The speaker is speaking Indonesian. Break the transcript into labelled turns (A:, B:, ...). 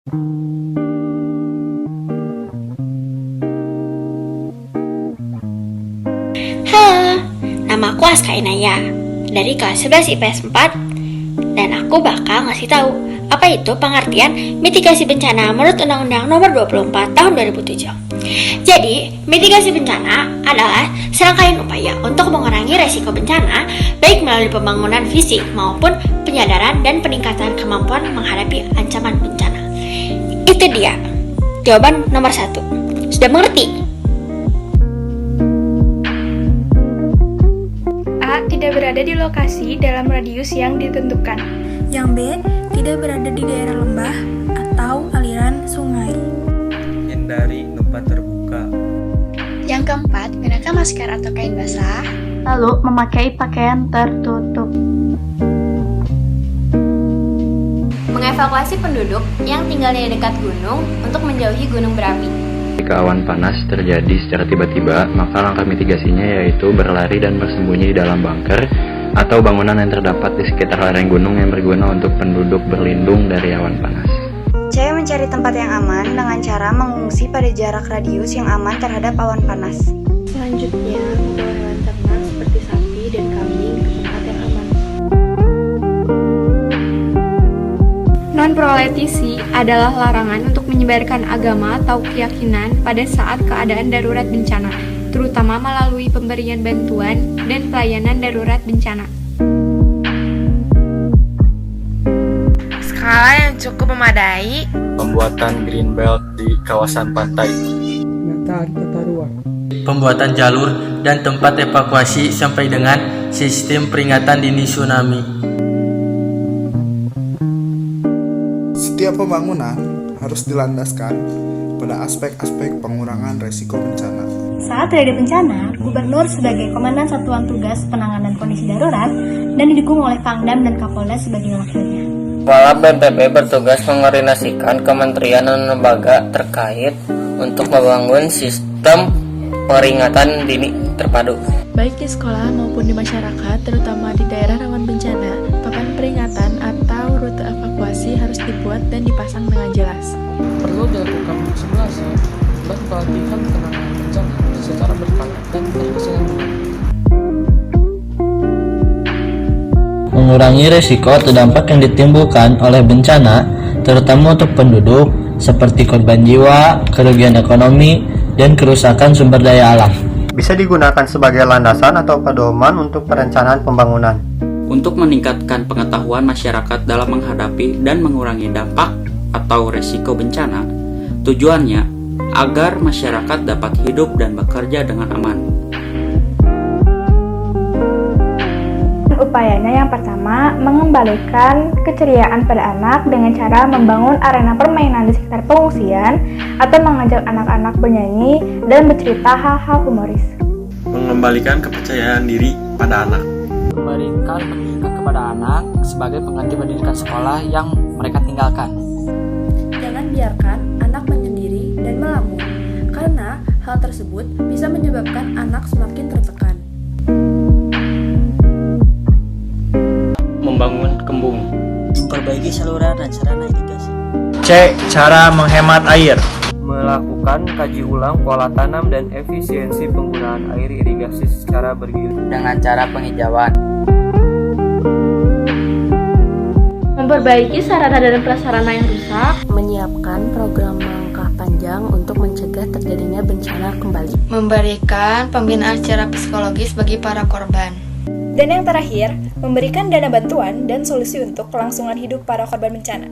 A: Halo, nama aku Aska Inaya dari kelas 11 IPS 4 dan aku bakal ngasih tahu apa itu pengertian mitigasi bencana menurut Undang-Undang Nomor 24 Tahun 2007. Jadi, mitigasi bencana adalah serangkaian upaya untuk mengurangi resiko bencana baik melalui pembangunan fisik maupun penyadaran dan peningkatan kemampuan menghadapi ancaman bencana. Itu dia jawaban nomor 1. Sudah mengerti?
B: A. Tidak berada di lokasi dalam radius yang ditentukan.
C: Yang B. Tidak berada di daerah lembah atau aliran sungai.
D: Hindari gempa terbuka.
E: Yang keempat, gunakan masker atau kain basah.
F: Lalu memakai pakaian tertutup.
G: Mengevakuasi penduduk yang tinggalnya di dekat gunung untuk menjauhi gunung berapi.
H: Jika awan panas terjadi secara tiba-tiba, maka langkah mitigasinya yaitu berlari dan bersembunyi di dalam bunker atau bangunan yang terdapat di sekitar lereng gunung yang berguna untuk penduduk berlindung dari awan panas.
I: C. Mencari tempat yang aman dengan cara mengungsi pada jarak radius yang aman terhadap awan panas.
B: Selanjutnya, membawa hewan ternak seperti sapi dan kambing ke tempat yang aman. Non-proletisi adalah larangan untuk menyebarkan agama atau keyakinan pada saat keadaan darurat bencana, terutama melalui pemberian bantuan dan pelayanan darurat bencana.
J: Skala yang cukup memadai.
D: Pembuatan green belt di kawasan pantai.
K: Penataan tata ruang.
L: Pembuatan jalur dan tempat evakuasi sampai dengan sistem peringatan dini tsunami.
M: Setiap pembangunan harus dilandaskan pada aspek-aspek pengurangan resiko bencana.
C: Saat terjadi bencana, Gubernur sebagai Komandan Satuan Tugas Penanganan Kondisi Darurat dan didukung oleh Pangdam dan Kapolda sebagai wakilnya.
N: Kepala BNPB bertugas mengoordinasikan kementerian dan lembaga terkait untuk membangun sistem peringatan dini terpadu.
O: Baik di sekolah maupun di masyarakat, terutama di daerah rawan bencana, papan peringatan atau rute evakuasi harus dibuat dan dipasang dengan jelas.
K: Perlu dilakukan simulasi dan pelatihan penanganan bencana secara berkala dan berkesinambungan.
L: Mengurangi risiko atau dampak yang ditimbulkan oleh bencana, terutama untuk penduduk, seperti korban jiwa, kerugian ekonomi, dan kerusakan sumber daya alam.
P: Bisa digunakan sebagai landasan atau pedoman untuk perencanaan pembangunan.
Q: Untuk meningkatkan pengetahuan masyarakat dalam menghadapi dan mengurangi dampak atau resiko bencana, tujuannya agar masyarakat dapat hidup dan bekerja dengan aman.
B: Upayanya yang pertama, mengembalikan keceriaan pada anak dengan cara membangun arena permainan di sekitar pengungsian atau mengajak anak-anak bernyanyi dan bercerita hal-hal humoris.
D: Mengembalikan kepercayaan diri pada anak.
K: Memberikan pendidikan kepada anak sebagai pengganti pendidikan sekolah yang mereka tinggalkan.
C: Jangan biarkan anak menyendiri dan melamun, karena hal tersebut bisa menyebabkan anak semakin tertekan.
N: Membangun kembung.
L: Memperbaiki saluran dan sarana irigasi.
P: C. Cara menghemat air. Melakukan kaji ulang pola tanam dan efisiensi penggunaan air irigasi secara bergilir.
N: Dengan cara penghijauan.
B: Memperbaiki sarana dan prasarana yang rusak.
C: Menyiapkan program langkah panjang untuk mencegah terjadinya bencana kembali.
E: Memberikan pembinaan secara psikologis bagi para korban.
B: Dan yang terakhir, memberikan dana bantuan dan solusi untuk kelangsungan hidup para korban bencana.